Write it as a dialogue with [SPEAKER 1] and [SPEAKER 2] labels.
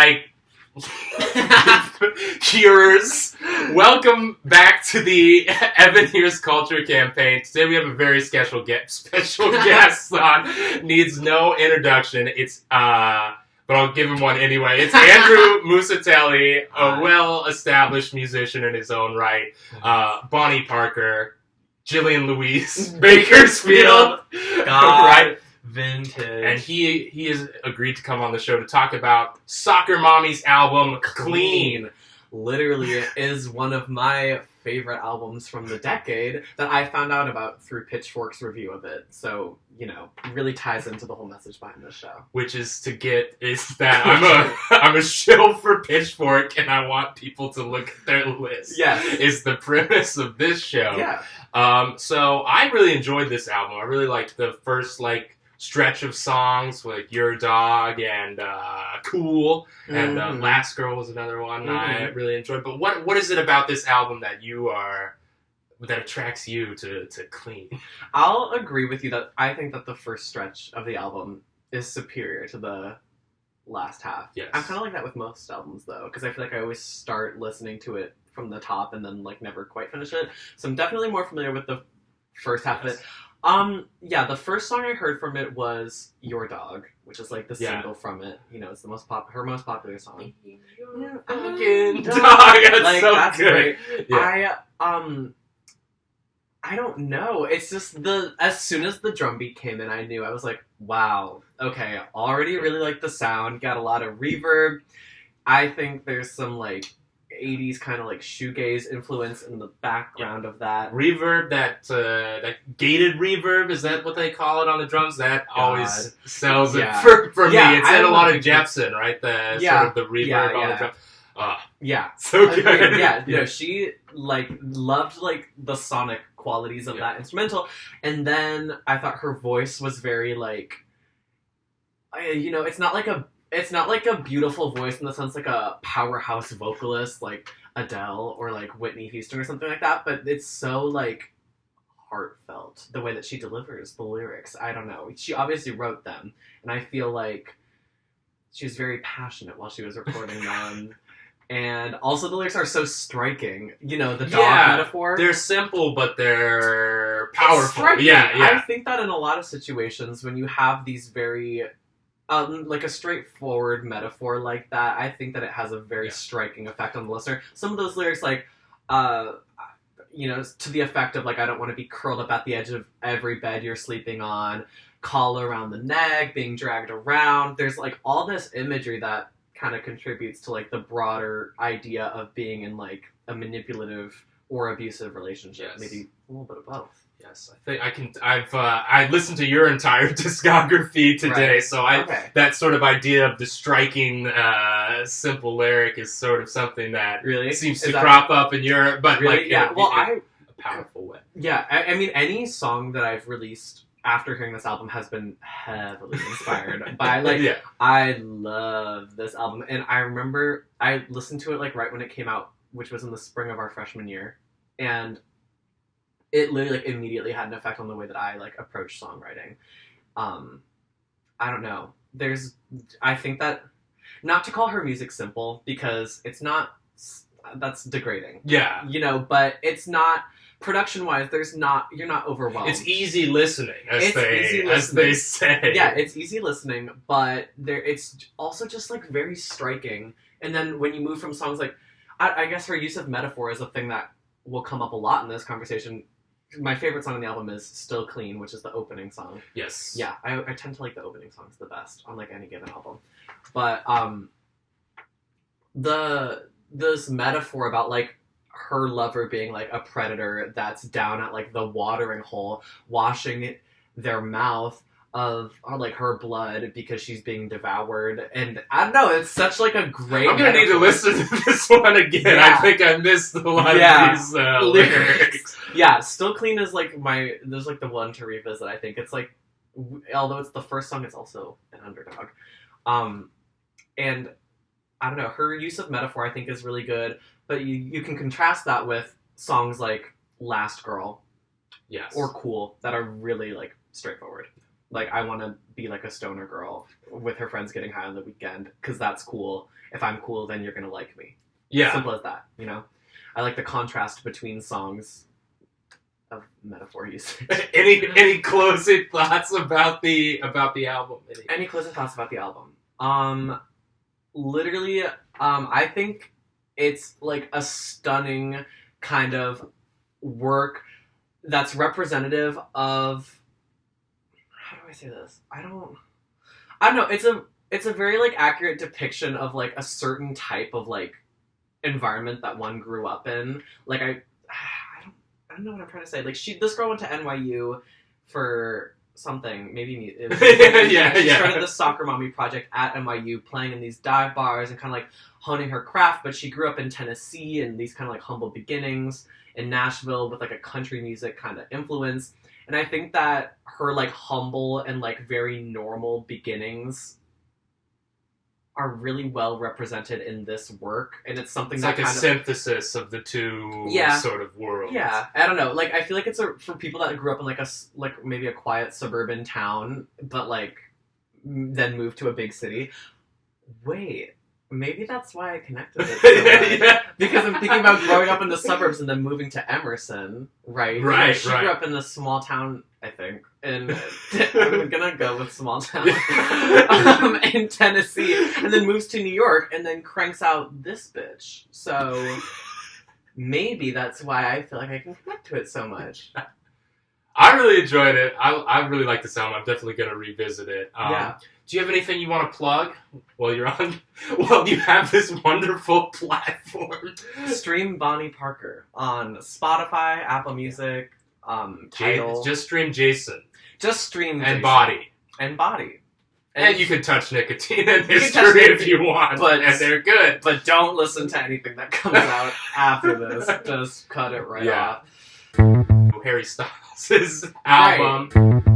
[SPEAKER 1] my hearers, welcome back to the Evan Hears Culture campaign. Today we have a very special guest on. Needs no introduction. It's but I'll give him one anyway. It's Andrew Muccitelli, a well-established musician in his own right. Bonnie Parker, Jillian Louise Bakersfield, right?
[SPEAKER 2] Vintage.
[SPEAKER 1] And he has agreed to come on the show to talk about Soccer Mommy's album, Clean.
[SPEAKER 2] Literally, it is one of my favorite albums from the decade that I found out about through Pitchfork's review of it. So, really ties into the whole message behind this show.
[SPEAKER 1] Which is that I'm a shill for Pitchfork, and I want people to look at their list.
[SPEAKER 2] Yes.
[SPEAKER 1] Is the premise of this show.
[SPEAKER 2] Yeah.
[SPEAKER 1] So I really enjoyed this album. I really liked the first, stretch of songs, like Your Dog and Cool, and Last Girl was another one I really enjoyed. But what is it about this album that that attracts you to Clean?
[SPEAKER 2] I'll agree with you that I think that the first stretch of the album is superior to the last half.
[SPEAKER 1] Yes.
[SPEAKER 2] I'm kind of like that with most albums, though, because I feel like I always start listening to it from the top and then never quite finish it. So I'm definitely more familiar with the first half of it. The first song I heard from it was Your Dog, which is the single from it. It's the her most popular song.
[SPEAKER 1] Fucking dog, that's good.
[SPEAKER 2] Great.
[SPEAKER 1] Yeah.
[SPEAKER 2] I don't know. It's just as soon as the drum beat came in, I knew. I was like, wow, okay, already really like the sound. Got a lot of reverb. I think there's some 80s kind of shoegaze influence in the background of that.
[SPEAKER 1] Reverb, that gated reverb, is that what they call it on the drums? That always sells it for me. It's in a lot of Jepsen, right? Sort of the reverb on the drums. So good.
[SPEAKER 2] She loved the sonic qualities of that instrumental, and then I thought her voice was very it's not like a beautiful voice in the sense a powerhouse vocalist like Adele or Whitney Houston or something like that, but it's so heartfelt the way that she delivers the lyrics. I don't know. She obviously wrote them, and I feel like she was very passionate while she was recording them. And also the lyrics are so striking. The dog metaphor.
[SPEAKER 1] They're simple, but they're powerful. Yeah.
[SPEAKER 2] I think that in a lot of situations when you have these very a straightforward metaphor like that, I think that it has a very striking effect on the listener. Some of those lyrics, to the effect of, I don't want to be curled up at the edge of every bed you're sleeping on, collar around the neck, being dragged around. There's, all this imagery that kind of contributes to, the broader idea of being in, a manipulative or abusive relationship.
[SPEAKER 1] Yes.
[SPEAKER 2] Maybe a little bit of both.
[SPEAKER 1] Yes, I think I listened to your entire discography today,
[SPEAKER 2] right.
[SPEAKER 1] So that sort of idea of the striking, simple lyric is sort of something that
[SPEAKER 2] really
[SPEAKER 1] seems to crop up in your, but
[SPEAKER 2] really?
[SPEAKER 1] in a powerful way.
[SPEAKER 2] Yeah, I mean, any song that I've released after hearing this album has been heavily inspired by, I love this album, and I remember I listened to it right when it came out, which was in the spring of our freshman year, and it literally immediately had an effect on the way that I approach songwriting. I don't know. I think that, not to call her music simple, because it's not, that's degrading.
[SPEAKER 1] Yeah.
[SPEAKER 2] But it's not, production-wise, you're not overwhelmed.
[SPEAKER 1] It's easy listening, as they say.
[SPEAKER 2] Yeah, it's easy listening, but it's also just very striking. And then when you move from songs I guess her use of metaphor is a thing that will come up a lot in this conversation. My favorite song on the album is Still Clean, which is the opening song.
[SPEAKER 1] Yes.
[SPEAKER 2] Yeah, I tend to like the opening songs the best on any given album. But this metaphor about her lover being a predator that's down at the watering hole, washing their mouth of her blood because she's being devoured, and I don't know, it's such a great
[SPEAKER 1] I'm gonna need to listen to this one again. I think I missed a lot of these lyrics.
[SPEAKER 2] Yeah, Still Clean is there's the one to revisit. I think it's although it's the first song, it's also an underdog. And I don't know, her use of metaphor I think is really good, but you can contrast that with songs like Last Girl,
[SPEAKER 1] yes,
[SPEAKER 2] or Cool, that are really straightforward. Like, I want to be like a stoner girl with her friends getting high on the weekend, because that's cool. If I'm cool, then you're going to like me.
[SPEAKER 1] Yeah.
[SPEAKER 2] Simple as that, you know? I like the contrast between songs of metaphor usage.
[SPEAKER 1] Any closing thoughts about the album?
[SPEAKER 2] Any closing thoughts about the album? Literally, I think it's like a stunning kind of work that's representative of, how do I say this? I don't know. It's a very like accurate depiction of like a certain type of like environment that one grew up in. Like I don't know what I'm trying to say. Like this girl went to NYU for something. Maybe it was, she started the Soccer Mommy project at NYU, playing in these dive bars and kind of like honing her craft. But she grew up in Tennessee and these kind of like humble beginnings in Nashville with like a country music kind of influence. And I think that her like humble and like very normal beginnings are really well represented in this work, and it's something
[SPEAKER 1] it's
[SPEAKER 2] that
[SPEAKER 1] like a synthesis of the two sort of worlds.
[SPEAKER 2] Yeah, I don't know. Like, I feel like it's for people that grew up in like maybe a quiet suburban town, but like then moved to a big city. Wait, maybe that's why I connected it so much.
[SPEAKER 1] Yeah.
[SPEAKER 2] Because I'm thinking about growing up in the suburbs and then moving to Emerson, right?
[SPEAKER 1] Right,
[SPEAKER 2] She grew up in a small town, I think, and I'm gonna go with small town in Tennessee, and then moves to New York, and then cranks out this bitch. So maybe that's why I feel like I can connect to it so much.
[SPEAKER 1] I really enjoyed it. I really like the sound. I'm definitely gonna revisit it.
[SPEAKER 2] Yeah.
[SPEAKER 1] Do you have anything you want to plug while you're on? Well, you have this wonderful platform.
[SPEAKER 2] Stream Bonnie Parker on Spotify, Apple Music, Tidal.
[SPEAKER 1] Just stream Jason.
[SPEAKER 2] Just stream
[SPEAKER 1] and
[SPEAKER 2] Jason.
[SPEAKER 1] Body.
[SPEAKER 2] And Body.
[SPEAKER 1] And you can touch Nicotine and History if you want, and they're good.
[SPEAKER 2] But don't listen to anything that comes out after this. Just cut it right off.
[SPEAKER 1] Harry Styles' album.
[SPEAKER 2] Right.